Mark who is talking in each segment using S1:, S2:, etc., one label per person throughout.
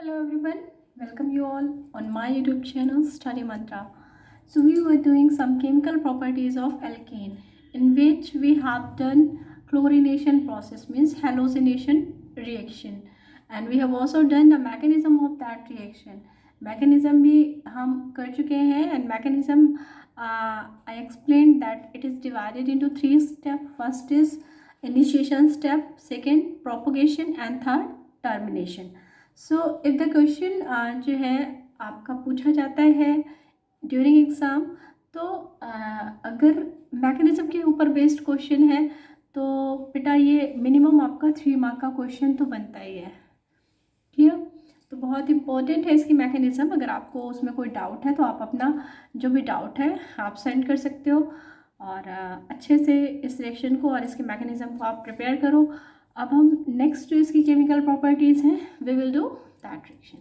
S1: Hello everyone, welcome you all on my YouTube channel Study Mantra. So we were doing some chemical properties of alkane in which we have done chlorination process means hallucination reaction, and we have also done the mechanism of that reaction. Mechanism भी हम कर चुके हैं and mechanism I explained that it is divided into three steps. First is initiation step, second propagation and third termination. So if the question जो है आपका पूछा जाता है ड्यूरिंग एग्ज़ाम, तो अगर मैकेनिज्म के ऊपर बेस्ड क्वेश्चन है तो बेटा ये मिनिमम आपका 3 मार्क का क्वेश्चन तो बनता ही है। क्लियर? तो बहुत इंपॉर्टेंट है इसकी मैकेनिज्म। अगर आपको उसमें कोई डाउट है तो आप अपना जो भी डाउट है आप सेंड कर सकते हो और अच्छे से इस रिएक्शन को और इसके मैकेनिज्म को आप प्रिपेयर करो। अब हम नेक्स्ट जो इसकी केमिकल प्रॉपर्टीज़ हैं we will do that reaction.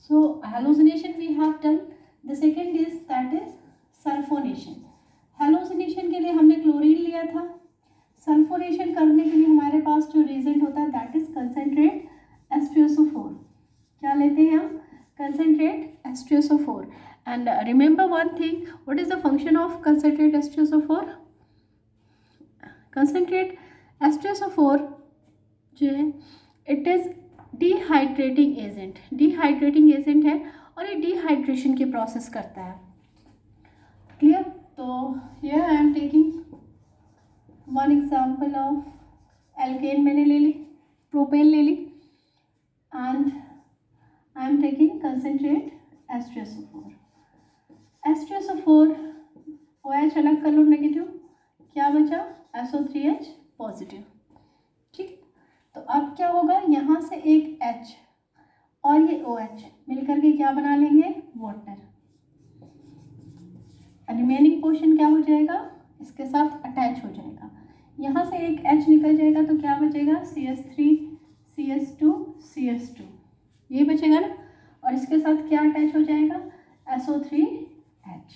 S1: So halogenation we have done. The second is that is sulphonation. Halogenation के लिए हमने क्लोरीन लिया था। सल्फोनेशन करने के लिए हमारे पास जो रिएजेंट होता है दैट इज कंसनट्रेट H2SO4। क्या लेते हैं हम? Concentrate H2SO4। And remember one thing, what is the function of concentrate H2SO4? Concentrate H2SO4 जो है it is dehydrating agent. Dehydrating agent है और ये डिहाइड्रेशन की प्रोसेस करता है। क्लियर? तो here I am taking one example of alkane, मैंने ले ली, प्रोपेन ले ली, and I am taking concentrate H2SO4। H2SO4 OH अलग कर लो नेगेटिव, क्या बचा? SO3H positive. ठीक, तो अब क्या होगा, यहाँ से एक H और ये OH मिलकर के क्या बना लेंगे? वाटर। रिमेनिंग पोर्शन क्या हो जाएगा? इसके साथ अटैच हो जाएगा। यहाँ से एक H निकल जाएगा तो क्या बचेगा? CH3 CH2 CH2 ये बचेगा ना, और इसके साथ क्या अटैच हो जाएगा? SO3H।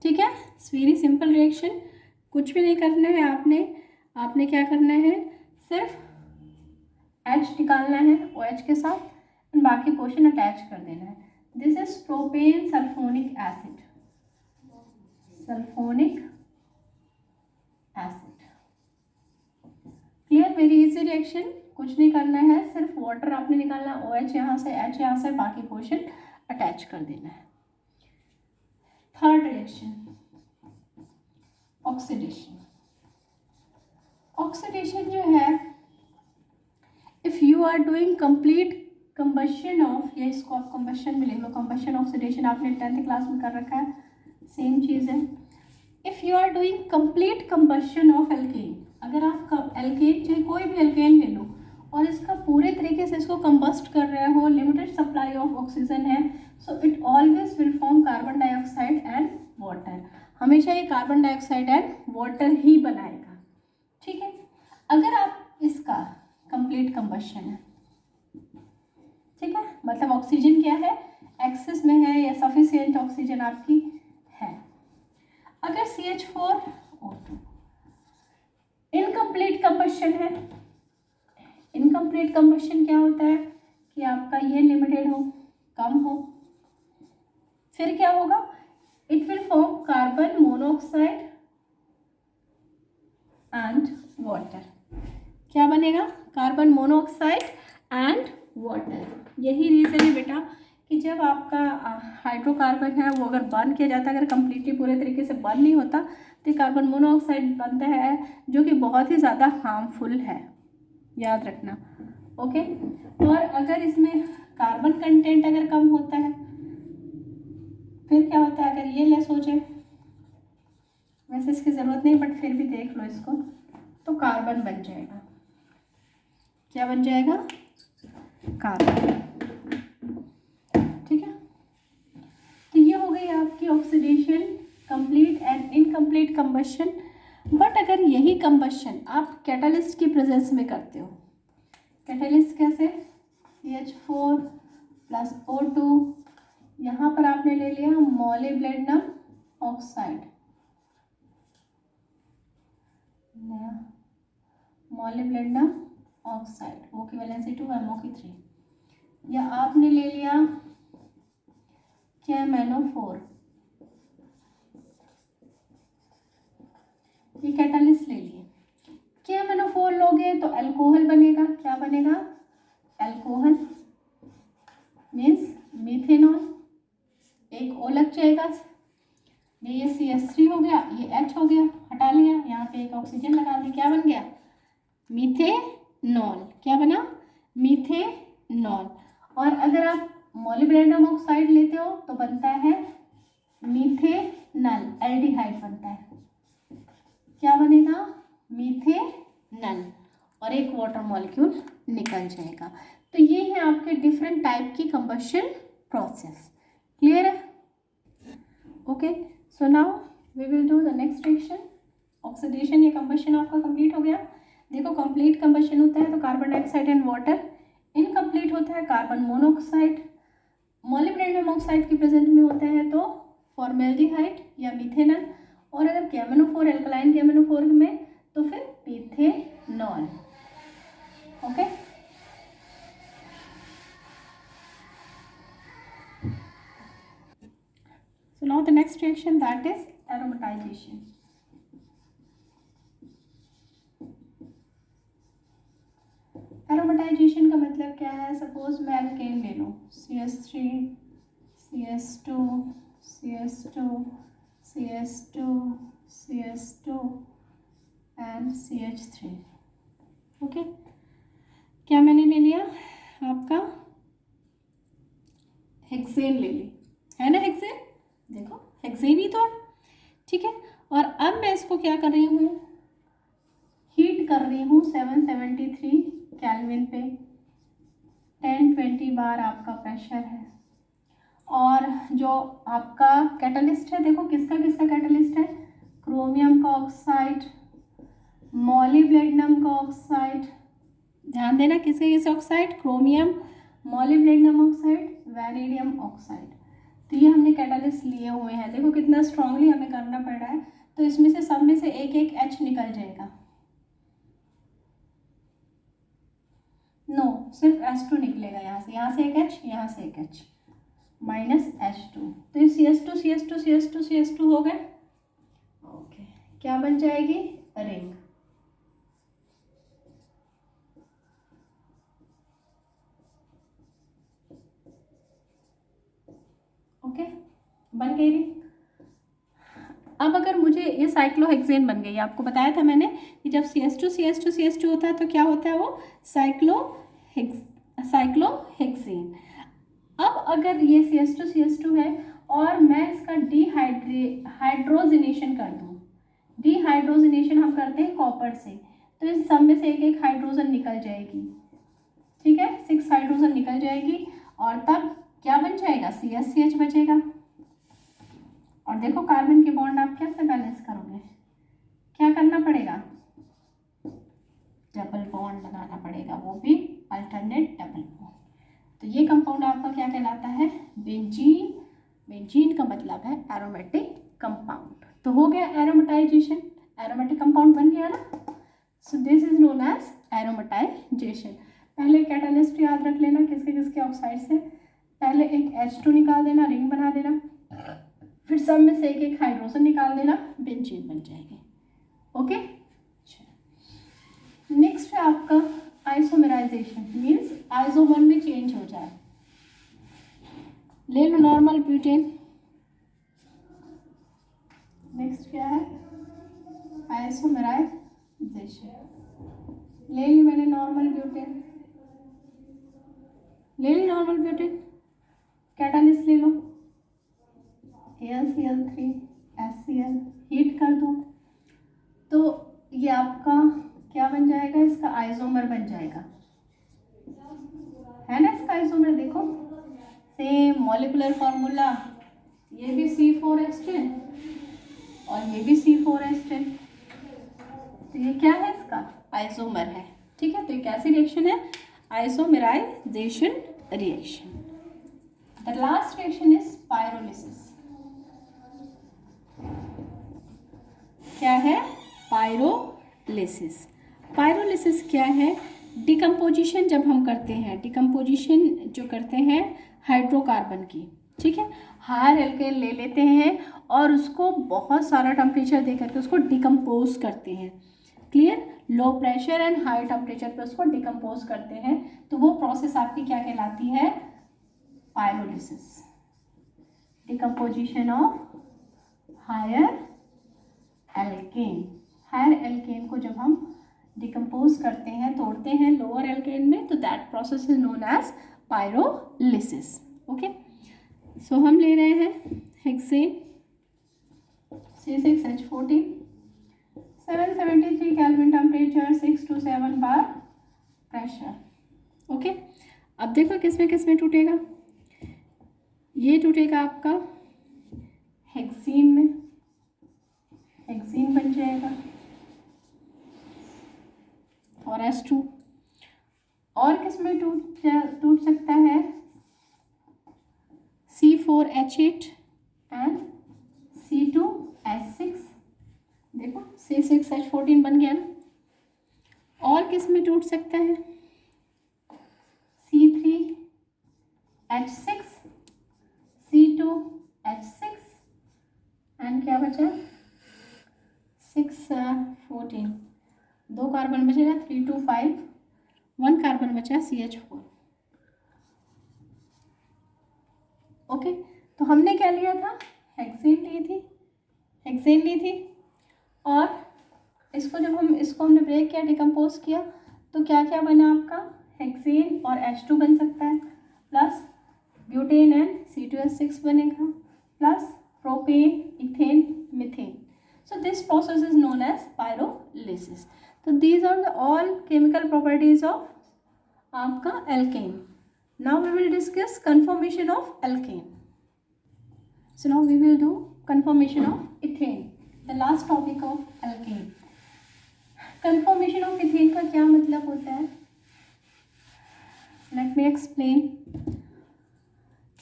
S1: ठीक है, इट्स वेरी सिंपल रिएक्शन। कुछ भी नहीं करना है आपने क्या करना है, सिर्फ H निकालना है OH के साथ और बाकी पोर्शन अटैच कर देना है। This is propane sulphonic acid. Sulphonic acid. Clear? Very easy reaction. कुछ नहीं करना है, सिर्फ वाटर आपने निकालना है, OH यहाँ से H यहाँ से, बाकी पोर्शन अटैच कर देना है। Third reaction, oxidation. ऑक्सीडेशन जो है, if you are doing complete combustion of, या इसको आप कंबशन में लिख लो, कंबशन ऑक्सीडेशन आपने 10th क्लास में कर रखा है, सेम चीज़ है। If you are doing complete combustion of alkane, अगर आप एल्केन चाहे कोई भी एल्केन ले लो और इसका पूरे तरीके से इसको कंबस्ट कर रहे हो, लिमिटेड सप्लाई ऑफ ऑक्सीजन है, so it always will form carbon dioxide and water. हमेशा ये कार्बन डाइऑक्साइड एंड वाटर ही बनाएगा। ठीक है, अगर आप इसका कंप्लीट कंबशन है, ठीक है, मतलब ऑक्सीजन क्या है, एक्सेस में है या सफिशिएंट ऑक्सीजन आपकी है। अगर CH4O2 इनकम्प्लीट कंबशन है, इनकम्प्लीट कंबशन क्या होता है कि आपका ये लिमिटेड हो, कम हो, फिर क्या होगा, it will form carbon monoxide and water. क्या बनेगा? Carbon monoxide and water. यही रीज़न है बेटा कि जब आपका हाइड्रोकार्बन है वो अगर बर्न किया जाता है, अगर कम्प्लीटली पूरे तरीके से बर्न नहीं होता तो कार्बन मोनोऑक्साइड बनता है, जो कि बहुत ही ज़्यादा हार्मफुल है, याद रखना। ओके, और अगर इसमें कार्बन कंटेंट अगर कम होता है फिर क्या होता है, अगर ये लेस हो जाए, वैसे इसकी ज़रूरत नहीं बट फिर भी देख लो इसको, तो कार्बन बन जाएगा। क्या बन जाएगा? कार्बन। ठीक है, तो ये हो गई आपकी oxidation, complete and incomplete combustion. But अगर यही कंबशन आप कैटलिस्ट की प्रेजेंस में करते हो, कैटलिस्ट कैसे? CH4 + O2, यहाँ पर आपने ले लिया molybdenum oxide, molybdenum oxide, O की वैलेंसी 2 MO की 3, या आपने ले लिया KMnO4, ये कैटालिस्ट ले लिए। KMnO4 लोगे तो अल्कोहल बनेगा, क्या बनेगा? अल्कोहल मीन्स मिथेनॉल, एक O लग जाएगा, ये CH3 हो गया, ये H हो गया, हटा लिया, यहाँ पे एक ऑक्सीजन लगा दी, क्या बन गया? मीथेनॉल। क्या बना? मीथेनॉल। और अगर आप मोलिब्डेनम ऑक्साइड लेते हो तो बनता है मीथेनल, एल्डिहाइड बनता है। क्या बनेगा? मीथेनल, और एक वाटर मॉलिक्यूल निकल जाएगा। तो ये है आपके डिफरेंट टाइप की कंबशन प्रोसेस। क्लियर है? Okay, so now we will do the next reaction. Oxidation या कंबशन आपका कंप्लीट हो गया। देखो, कंप्लीट कंबशन होता है तो carbon dioxide and water, incomplete होता है कार्बन मोनोऑक्साइड, मोलिब्डेनम ऑक्साइड की प्रेजेंट में होता है तो फॉर्मेल्डिहाइड या मिथेनल, और अगर KMnO4 एल्कलाइन KMnO4 में तो फिर methanol. Okay, so now the next reaction, that is aromatization. Aromatisation का मतलब क्या है? सपोज मैं एल्केन ले लूँ, CH3 CH2 CH2 CH2 CH2 and CH3। Okay, क्या मैंने ले लिया? आपका हेक्सेन ले ली, है ना? हेक्सेन, देखो हेक्सेन ही तो है, ठीक है। और अब मैं इसको क्या कर रही हूँ? हीट कर रही हूँ 773 केल्विन पे, 10-20 बार आपका प्रेशर है। और जो आपका कैटलिस्ट है, देखो किसका किसका कैटलिस्ट है? क्रोमियम का ऑक्साइड, मॉलिब्डेनम का ऑक्साइड, ध्यान देना किसके किसके oxide? Chromium, molybdenum oxide, vanadium oxide. तो ये हमने कैटलिस्ट लिए हुए हैं, देखो कितना स्ट्रांगली हमें करना पड़ रहा है। तो इसमें से सब में से एक एक H निकल जाएगा। नो, सिर्फ H2 निकलेगा, यहाँ से एक H, यहाँ से एक H, माइनस H2। तो ये CH2 CH2 CH2 CH2 हो गए। ओके, क्या बन जाएगी? रिंग। ओके, बन गई रिंग। अब अगर मुझे ये साइक्लोहेक्सेन बन गई, आपको बताया था मैंने कि जब CH2 होता है तो क्या होता है? वो साइक्लोहेक्सेन। अब अगर ये CH2 है और मैं इसका हाइड्रोजनेशन कर दूँ, डिहाइड्रोजनेशन हम करते हैं कॉपर से, तो इस सब में से एक एक हाइड्रोजन निकल जाएगी, ठीक है, 6 हाइड्रोजन निकल जाएगी। और तब क्या बन जाएगा? CH बचेगा। और देखो कार्बन के बॉन्ड आप कैसे बैलेंस करोगे? क्या करना पड़ेगा? डबल बॉन्ड लगाना पड़ेगा, वो भी अल्टरनेट डबल बॉन्ड। तो ये कंपाउंड आपका क्या कहलाता है? बेंजीन। बेंजीन का मतलब है एरोमेटिक कंपाउंड। तो हो गया एरोमेटाइजेशन, एरोमेटिक कंपाउंड बन गया ना। So this is known as aromatisation. पहले कैटालिस्ट याद रख लेना किसके किसके ऑक्साइड से, पहले एक H2 निकाल देना, रिंग बना देना, फिर सब में से एक एक हाइड्रोजन निकाल देना, बेंजीन बन जाएगी। ओके, नेक्स्ट है आपका आइसोमेराइजेशन, मीन्स आइसोमर में चेंज हो जाए। ले लो नॉर्मल ब्यूटेन। नेक्स्ट क्या है? आइसोमेराइजेशन। ले ली मैंने नॉर्मल ब्यूटेन, ले ली नॉर्मल ब्यूटेन। कैटालिस्ट ले लो, AlCl3 HCl, हीट कर दो तो ये आपका क्या बन जाएगा? इसका आइसोमर बन जाएगा, है ना? इसका आइसोमर देखो, सेम मॉलिक्यूलर फॉर्मूला, ये भी C4 एस्टेन और ये भी C4 एस्टेन। तो ये क्या है? इसका आइसोमर है, ठीक है। तो ये कैसी रिएक्शन है? Isomerisation reaction. The last reaction is pyrolysis. क्या है? पायरोलिसिस। पायरोलिसिस क्या है? डिकम्पोजिशन जब हम करते हैं, डिकम्पोजिशन जो करते हैं हाइड्रोकार्बन की, ठीक है, हायर एल्केन ले लेते हैं और उसको बहुत सारा टेम्परेचर दे करके उसको डिकम्पोज करते हैं। Clear? Low pressure and high temperature पे उसको डिकम्पोज करते हैं, तो वो प्रोसेस आपकी क्या कहलाती है? Pyrolysis. Decomposition of higher alkane. Higher alkane को जब हम डिकम्पोज करते हैं, तोड़ते हैं लोअर एल्केन में, तो that process is known as pyrolysis. Okay, so हम ले रहे हैं hexane C6H14, 773 kelvin temperature, 6 to 7 bar pressure. Okay, अब देखो किस में टूटेगा। ये टूटेगा आपका हेक्सीन में, हेक्सीन बन जाएगा और H2। और किस में टूट सकता है? C4H8 and C2H6। देखो C6H14 बन गया ना। और किस में टूट सकता है? C3H6, C2H6 एंड क्या बचा? 614। 2 कार्बन बचेगा, 3 2 5, 1 कार्बन बचा CH4। ओके, तो हमने क्या लिया था? हेक्सेन ली थी और इसको जब हमने ब्रेक किया, डिकम्पोज किया, तो क्या क्या बना आपका? हेक्सेन और H2 बन सकता है, प्लस ब्यूटेन एंड C2H6 बनेगा, plus propane, ethane, methane. So this process is known as pyrolysis. So these are the all chemical properties of आपका alkane. Now we will discuss conformation of alkane. So now we will do conformation of ethane, the last topic of alkane. Conformation of ethane का क्या मतलब होता है? Let me explain.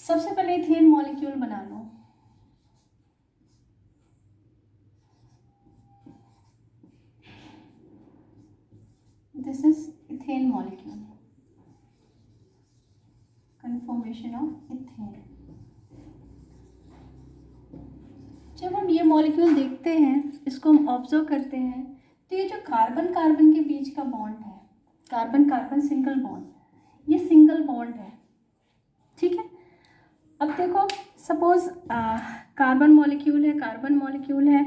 S1: सबसे पहले ethane molecule बना लो। This is ethane molecule. Conformation of ethane. जब हम ये मॉलिक्यूल देखते हैं, इसको हम ऑब्जर्व करते हैं, तो ये जो कार्बन कार्बन के बीच का बॉन्ड है, कार्बन कार्बन सिंगल बॉन्ड, ये सिंगल बॉन्ड है, ठीक है। अब देखो, सपोज कार्बन मॉलिक्यूल है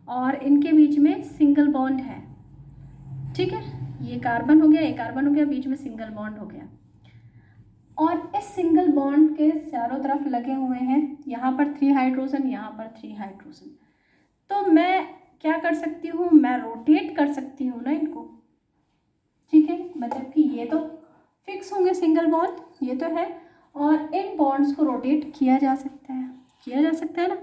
S1: और इनके बीच में सिंगल बॉन्ड है, ठीक है। ये कार्बन हो गया, बीच में सिंगल बॉन्ड हो गया, और इस सिंगल बॉन्ड के चारों तरफ लगे हुए हैं, यहाँ पर 3 हाइड्रोजन, यहाँ पर 3 हाइड्रोजन। तो मैं क्या कर सकती हूँ? मैं रोटेट कर सकती हूँ ना इनको, ठीक है। मतलब कि ये तो फिक्स होंगे सिंगल बॉन्ड, ये तो है, और इन बॉन्ड्स को रोटेट किया जा सकता है ना।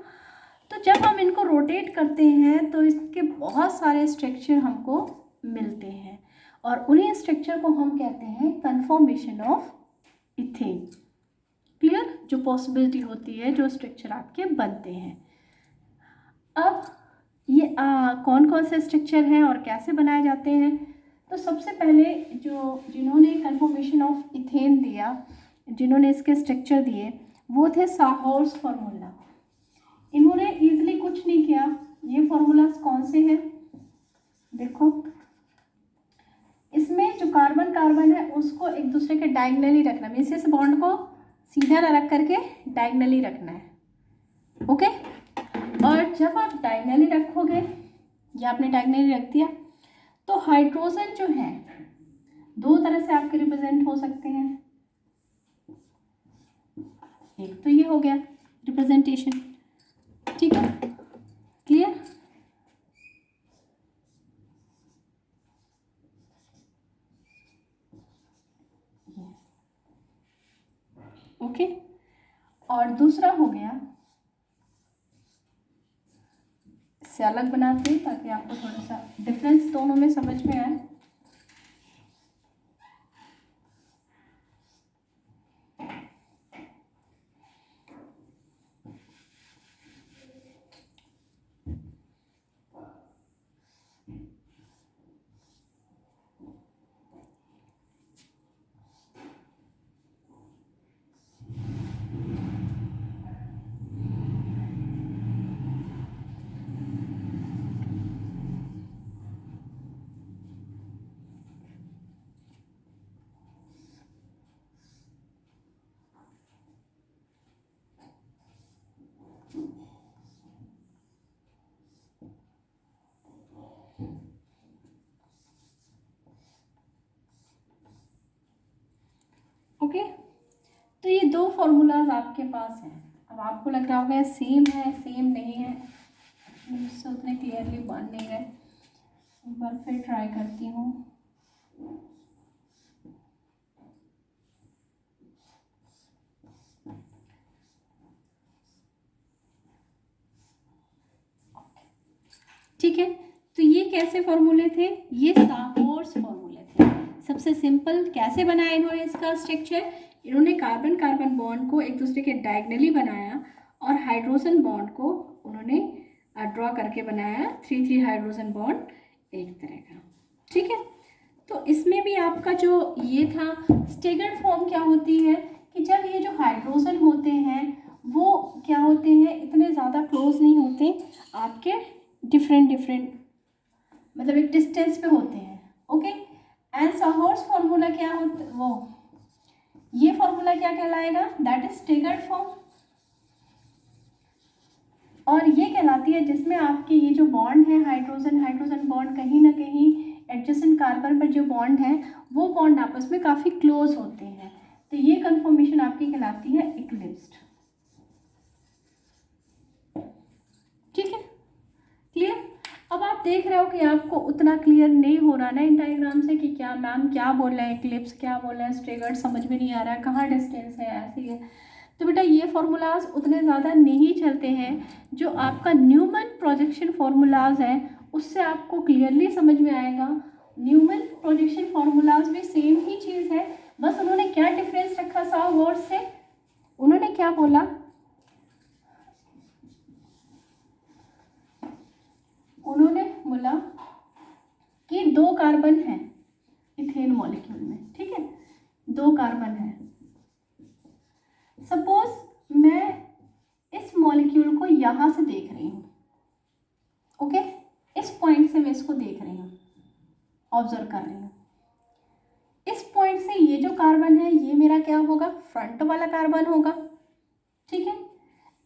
S1: तो जब हम इनको रोटेट करते हैं तो इसके बहुत सारे स्ट्रक्चर हमको मिलते हैं, और उन्हीं स्ट्रक्चर को हम कहते हैं कन्फॉर्मेशन ऑफ इथेन। क्लियर? जो पॉसिबिलिटी होती है, जो स्ट्रक्चर आपके बनते हैं। अब ये कौन कौन से स्ट्रक्चर हैं और कैसे बनाए जाते हैं? तो सबसे पहले जिन्होंने कन्फॉर्मेशन ऑफ इथेन दिया, जिन्होंने इसके स्ट्रक्चर दिए, वो थे साहौर्स फार्मूला। इन्होंने इजीली कुछ नहीं किया। ये फार्मूलाज कौन से हैं? देखो, इसमें जो कार्बन कार्बन है उसको एक दूसरे के डायगनली रखना, मीन्स इस बॉन्ड को सीधा ना रख करके डायगनली रखना है, ओके। और जब आप डायगनली रखोगे, या आपने डायगनली रख दिया, तो हाइड्रोजन जो है 2 तरह से आपके रिप्रेजेंट हो सकते हैं। एक तो ये हो गया रिप्रेजेंटेशन, ठीक है, क्लियर। ओके, और दूसरा हो गया, इससे अलग बनाते हैं ताकि आपको थोड़ा सा डिफरेंस दोनों में समझ में आए। ओके, तो ये दो फॉर्मूलाज आपके पास हैं। अब आपको लग रहा होगा सेम है, सेम नहीं है, मुझसे उतने क्लियरली बन नहीं रहे। एक बार फिर ट्राई करती हूँ। ठीक है, तो ये कैसे फॉर्मूले थे? ये साहोर्स फॉर्मूले थे। सबसे सिंपल कैसे बनाया इन्होंने इसका स्ट्रक्चर? इन्होंने कार्बन कार्बन बॉन्ड को एक दूसरे के डायगनली बनाया और हाइड्रोजन बॉन्ड को उन्होंने ड्रॉ करके बनाया 3 हाइड्रोजन बॉन्ड एक तरह का। ठीक है, तो इसमें भी आपका जो ये था स्टेगर्ड फॉर्म क्या होती है कि जब ये जो हाइड्रोजन होते हैं वो क्या होते हैं, इतने ज़्यादा क्लोज नहीं होते, आपके डिफरेंट मतलब एक डिस्टेंस पे होते हैं। ओके, एंड साहोर्स फॉर्मूला क्या होता, वो ये फॉर्मूला क्या कहलाएगा? That is staggered form. और ये कहलाती है जिसमें आपके ये जो बॉन्ड है हाइड्रोजन हाइड्रोजन बॉन्ड कहीं ना कहीं एडजेसेंट कार्बन पर जो बॉन्ड है वो बॉन्ड आपस में काफ़ी क्लोज होते हैं, तो ये कन्फॉर्मेशन आपकी कहलाती है इक्लिप्स्ड। ठीक है, क्लियर? अब आप देख रहे हो कि आपको उतना क्लियर नहीं हो रहा ना इन डायग्राम से कि क्या मैम क्या बोल रहे हैं, इक्लिप्स क्या बोल रहे हैं, स्टेगर्ड समझ में नहीं आ रहा है, कहाँ डिस्टेंस है, ऐसे ही है। तो बेटा ये फार्मूलाज उतने ज़्यादा नहीं चलते हैं, जो आपका न्यूमन प्रोजेक्शन फार्मूलाज हैं उससे आपको क्लियरली समझ में आएगा। न्यूमन प्रोजेक्शन फार्मूलाज भी सेम ही चीज़ है, बस उन्होंने क्या डिफरेंस रखा साहोर्स से? उन्होंने क्या बोला? उन्होंने बोला कि 2 कार्बन है इथेन मॉलिक्यूल में। ठीक है, 2 कार्बन है। सपोज मैं इस मॉलिक्यूल को यहाँ से देख रही हूँ। ओके, इस पॉइंट से मैं इसको देख रही हूँ, ऑब्जर्व कर रही हूँ। इस पॉइंट से ये जो कार्बन है ये मेरा क्या होगा? फ्रंट वाला कार्बन होगा। ठीक है,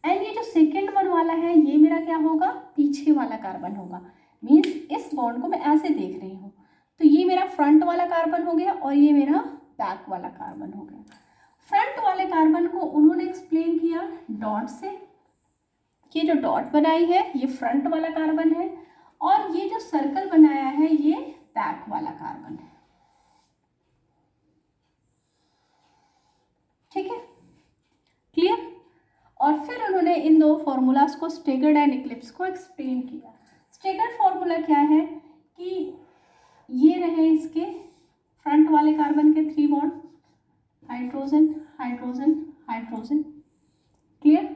S1: एंड ये जो सेकेंड वन वाला है ये मेरा क्या होगा? पीछे वाला कार्बन होगा। मीन्स इस बॉन्ड को मैं ऐसे देख रही हूँ, तो ये मेरा फ्रंट वाला कार्बन हो गया और ये मेरा बैक वाला कार्बन हो गया। फ्रंट वाले कार्बन को उन्होंने एक्सप्लेन किया डॉट से। ये जो डॉट बनाई है ये फ्रंट वाला कार्बन है और ये जो सर्कल बनाया है ये बैक वाला कार्बन है। ठीक है, क्लियर? और फिर उन्होंने इन दो फॉर्मूलाज को स्टेगर्ड एंड इक्लिप्स को एक्सप्लेन किया। स्टेगर्ड फॉर्मूला क्या है कि ये रहे इसके फ्रंट वाले कार्बन के 3 bond, hydrogen hydrogen hydrogen, clear?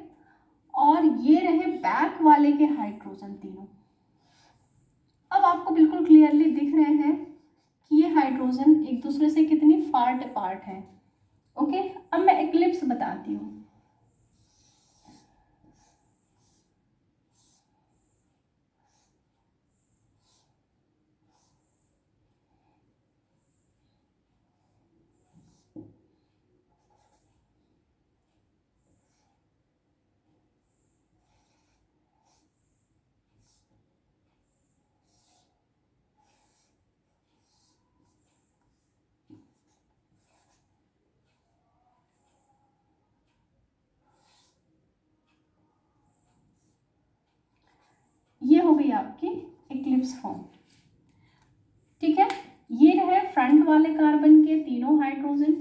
S1: और ये रहे बैक वाले के हाइड्रोजन तीनों। अब आपको बिल्कुल क्लियरली दिख रहे हैं कि ये हाइड्रोजन एक दूसरे से कितनी फार अपार्ट है। ओके, अब मैं इक्लिप्स बताती हूँ। ये हो गई आपकी इक्लिप्स फॉर्म। ठीक है, ये रहे फ्रंट वाले कार्बन के तीनों हाइड्रोजन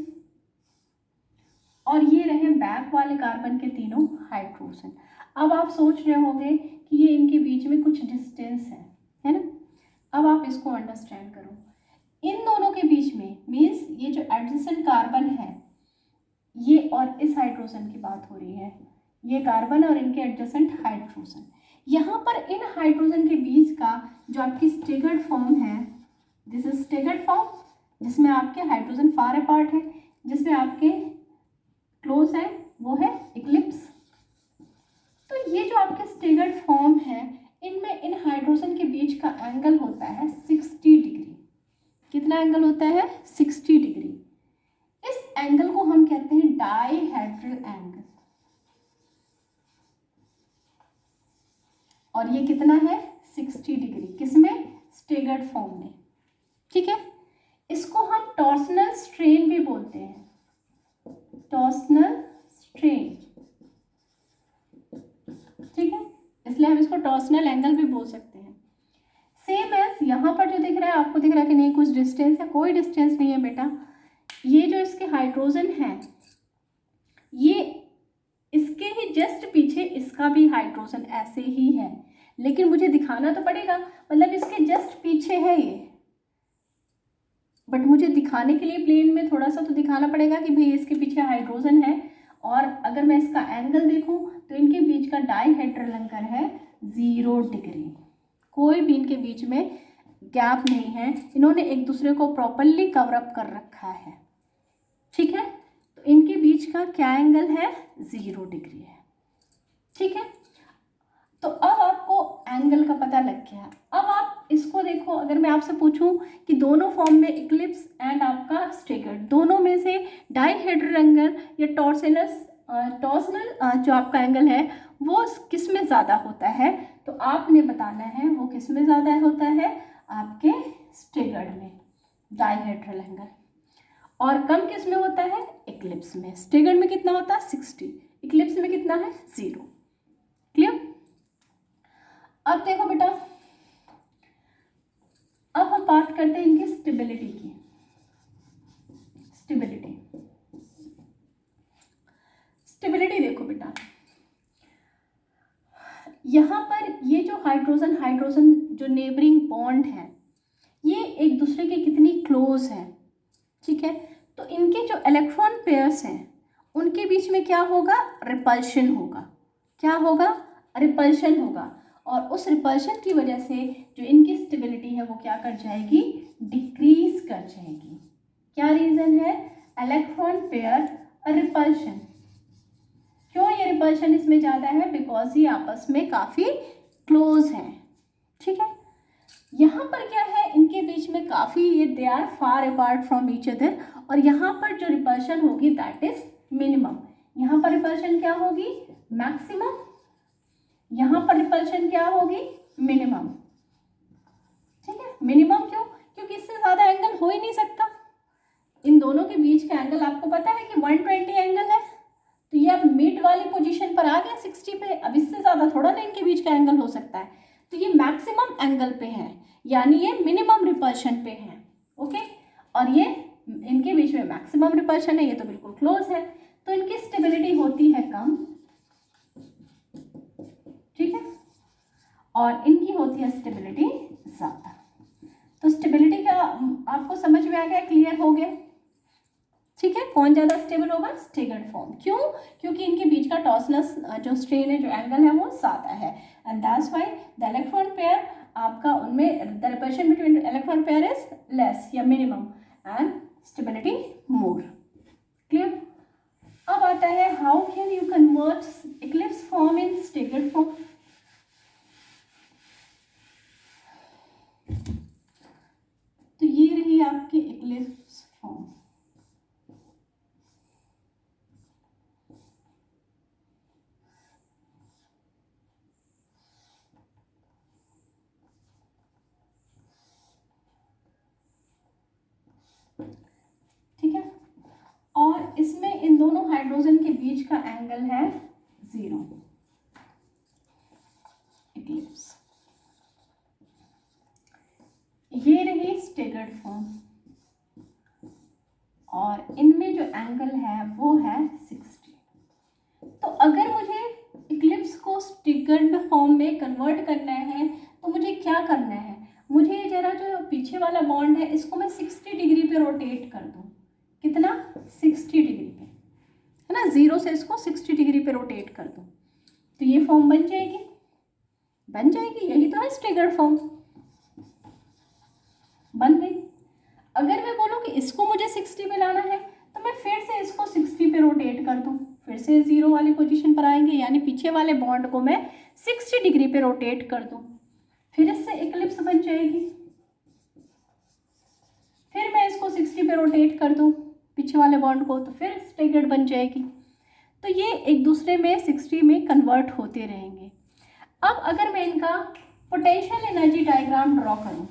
S1: और ये रहे बैक वाले कार्बन के तीनों हाइड्रोजन। अब आप सोच रहे होंगे कि ये इनके बीच में कुछ डिस्टेंस है ना? अब आप इसको अंडरस्टैंड करो। इन दोनों के बीच में मीन्स ये जो एडजेसेंट कार्बन है ये और इस हाइड्रोजन की बात हो रही है, ये कार्बन और इनके एडजेसेंट हाइड्रोजन। यहाँ पर इन हाइड्रोजन के बीच का जो आपकी स्टेगर्ड फॉर्म है, दिस इज स्टेगर्ड फॉर्म, जिसमें आपके हाइड्रोजन फार अपार्ट है, जिसमें आपके क्लोज है वो है इक्लिप्स। तो ये जो आपके स्टेगर्ड फॉर्म है इनमें इन हाइड्रोजन के बीच का एंगल होता है 60 डिग्री। कितना एंगल होता है? 60 डिग्री। इस एंगल को हम कहते हैं डाइहेड्रल एंगल। और ये कितना है? 60 डिग्री। किसमें? स्टेगर्ड फॉर्म में। ठीक है, इसको हम टॉर्सनल स्ट्रेन भी बोलते हैं। टॉर्सनल स्ट्रेन, ठीक है, इसलिए हम इसको टॉर्सनल एंगल भी बोल सकते हैं। सेम एज यहाँ पर जो दिख रहा है, आपको दिख रहा है कि नहीं कुछ डिस्टेंस है? कोई डिस्टेंस नहीं है बेटा। ये जो इसके हाइड्रोजन है, ये इसके ही जस्ट पीछे इसका भी हाइड्रोजन ऐसे ही है, लेकिन मुझे दिखाना तो पड़ेगा, मतलब इसके जस्ट पीछे है ये, बट मुझे दिखाने के लिए प्लेन में थोड़ा सा तो दिखाना पड़ेगा कि भाई इसके पीछे हाइड्रोजन है। और अगर मैं इसका एंगल देखूं तो इनके बीच का डाइहेड्रल एंगल है 0 डिग्री। कोई भी इनके बीच में गैप नहीं है, इन्होंने एक दूसरे को प्रॉपरली कवर अप कर रखा है, ठीक है। तो इनके बीच का क्या एंगल है? 0 डिग्री है, ठीक है। तो अब आपको एंगल का पता लग गया। अब आप इसको देखो, अगर मैं आपसे पूछूं कि दोनों फॉर्म में इक्लिप्स एंड आपका स्टेगर्ड, दोनों में से डाइहेड्रल एंगल या टॉर्सनल जो आपका एंगल है वो किस में ज़्यादा होता है, तो आपने बताना है वो किस में ज़्यादा होता है, आपके स्टेगर्ड में डाइहेड्रल एंगल, और कम किस में होता है? इक्लिप्स में। स्टेगर्ड में कितना होता है? 60, इक्लिप्स में कितना है? 0। क्लियर? अब देखो बेटा, अब हम बात करते हैं इनकी स्टेबिलिटी की। स्टेबिलिटी देखो बेटा, यहाँ पर ये जो हाइड्रोजन जो नेबरिंग बॉन्ड है, ये एक दूसरे के कितनी क्लोज है, ठीक है। तो इनके जो इलेक्ट्रॉन पेयर्स हैं उनके बीच में क्या होगा? रिपल्शन होगा। क्या होगा? रिपल्शन होगा। और उस रिपल्शन की वजह से जो इनकी स्टेबिलिटी है वो क्या कर जाएगी? डिक्रीज कर जाएगी। क्या रीज़न है? Electron pair repulsion. क्यों ये रिपल्शन इसमें ज़्यादा है? बिकॉज ये आपस में काफ़ी क्लोज हैं, ठीक है। यहाँ पर क्या है, इनके बीच में काफ़ी ये they are far apart from each other, और यहाँ पर जो रिपल्शन होगी दैट इज मिनिमम। यहाँ पर रिपल्शन क्या होगी? मैक्सिमम। यहाँ पर रिपल्शन क्या होगी? मिनिमम, ठीक है। मिनिमम क्यों? क्योंकि इससे ज़्यादा एंगल हो ही नहीं सकता। इन दोनों के बीच का एंगल आपको पता है कि 120 एंगल है, तो ये अब मिड वाली पोजीशन पर आ गया 60 पे। अब इससे ज़्यादा थोड़ा ना इनके बीच का एंगल हो सकता है, तो ये मैक्सिमम एंगल पे है, यानी ये मिनिमम रिपल्शन पे है, ओके। और ये इनके बीच में मैक्सिमम रिपल्शन है, ये तो बिल्कुल क्लोज है, तो इनकी स्टेबिलिटी होती है कम, ठीक है, और इनकी होती है स्टेबिलिटी ज़्यादा। तो स्टेबिलिटी का आपको समझ में आ गया? क्लियर हो गया, ठीक है। कौन ज़्यादा स्टेबल होगा? Staggered form. क्यों? क्योंकि इनके बीच का टॉर्सनस जो स्ट्रेन है, जो एंगल है, वो ज़्यादा है, and that's why the electron pair आपका उनमें the repulsion between electron pair is less या minimum and stability more. Clear? अब आता है how can you convert eclipse form in staggered form. तो ये रही आपकी इक्लिप्स फॉर्म। ठीक है, और इसमें इन दोनों हाइड्रोजन के बीच का एंगल है 0, इक्लिप्स। ये रही स्टेगर्ड फॉर्म, और इनमें जो एंगल है वो है 60। तो अगर मुझे इक्लिप्स को स्टेगर्ड फॉर्म में कन्वर्ट करना है तो मुझे क्या करना है? मुझे जरा जो पीछे वाला बॉन्ड है इसको मैं 60 डिग्री पे रोटेट कर दूँ। कितना? 60 डिग्री पे, है ना। 0 से इसको 60 डिग्री पे रोटेट कर दूँ तो ये फॉर्म बन जाएगी, यही तो है स्टेगर्ड फॉर्म, बन गई। अगर मैं बोलूँ कि इसको मुझे 60 पे लाना है तो मैं फिर से इसको 60 पे रोटेट कर दूँ, फिर से 0 वाली पोजीशन पर आएंगे, यानी पीछे वाले बॉन्ड को मैं 60 डिग्री पे रोटेट कर दूँ, फिर इससे इक्लिप्स बन जाएगी। फिर मैं इसको 60 पे रोटेट कर दूँ पीछे वाले बॉन्ड को, तो फिर स्टेगर्ड बन जाएगी। तो ये एक दूसरे में 60 में कन्वर्ट होते रहेंगे। अब अगर मैं इनका पोटेंशियल एनर्जी डायग्राम ड्रॉ करूँ,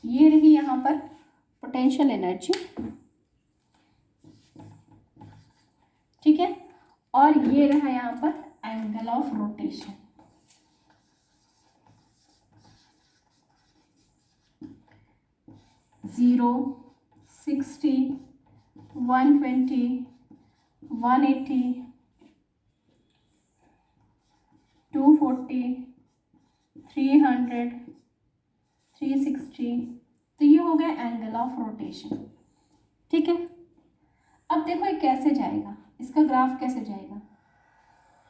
S1: ये रही यहाँ पर पोटेंशियल एनर्जी, ठीक है, और ये रहा यहाँ पर एंगल ऑफ रोटेशन। जीरो, 60, 120, 180, 240, 300, 360, तो ये हो गया एंगल ऑफ रोटेशन, ठीक है। अब देखो ये कैसे जाएगा, इसका ग्राफ कैसे जाएगा,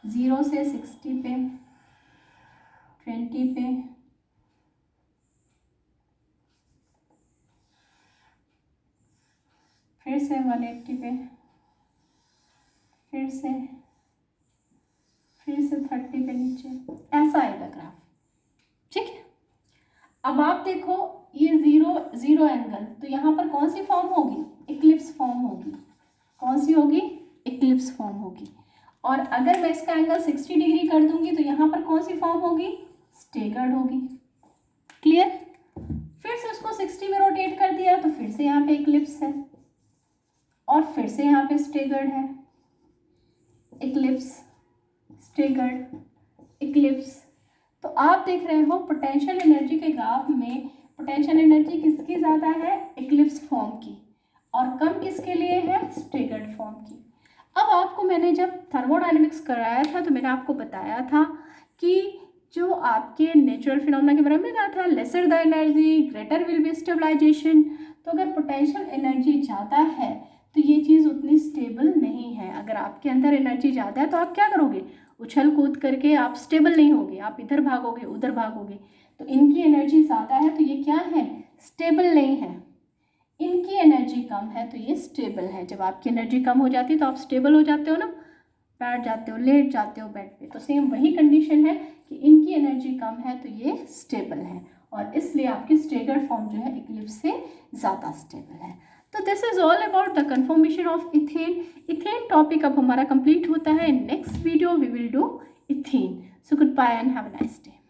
S1: 0 से 60 पे, 20 पे, फिर से 180 पे, फिर से 30 पे नीचे, ऐसा आएगा ग्राफ, ठीक है। अब आप देखो ये जीरो एंगल, तो यहाँ पर कौन सी फॉर्म होगी, इक्लिप्स फॉर्म होगी। कौन सी होगी, इक्लिप्स फॉर्म होगी। और अगर मैं इसका एंगल 60 डिग्री कर दूंगी तो यहाँ पर कौन सी फॉर्म होगी, स्टेगर्ड होगी। क्लियर। फिर से उसको 60 में रोटेट कर दिया तो फिर से यहाँ पे इक्लिप्स है, और फिर से यहाँ पे स्टेगर्ड है, इक्लिप्स, स्टेगर्ड, इक्लिप्स। तो आप देख रहे हो पोटेंशियल एनर्जी के ग्राफ में पोटेंशियल एनर्जी किसकी ज़्यादा है, इक्लिप्स फॉर्म की, और कम किसके लिए है, स्टेगर्ड फॉर्म की। अब आपको मैंने जब थर्मोडायनेमिक्स कराया था तो मैंने आपको बताया था कि जो आपके नेचुरल फिनोमेना के बारे में कहा था, lesser the energy greater will be stabilisation. तो अगर पोटेंशियल एनर्जी ज़्यादा है तो ये चीज़ उतनी स्टेबल नहीं है। अगर आपके अंदर एनर्जी ज़्यादा है तो आप क्या करोगे, उछल कूद करके आप स्टेबल नहीं होगे, आप इधर भागोगे उधर भागोगे। तो इनकी एनर्जी ज़्यादा है तो ये क्या है, स्टेबल नहीं है। इनकी एनर्जी कम है तो ये स्टेबल है। जब आपकी एनर्जी कम हो जाती है तो आप स्टेबल हो जाते हो ना, बैठ जाते हो, लेट जाते हो बेड पे। तो सेम वही कंडीशन है कि इनकी एनर्जी कम है तो ये स्टेबल है, और इसलिए आपकी स्टेगर्ड फॉर्म जो है इक्लिप्स से ज़्यादा स्टेबल है। तो this is all about the conformation of ethane. Ethane topic अब हमारा कंप्लीट होता है। Next video we will do ethane. So goodbye and have a nice day.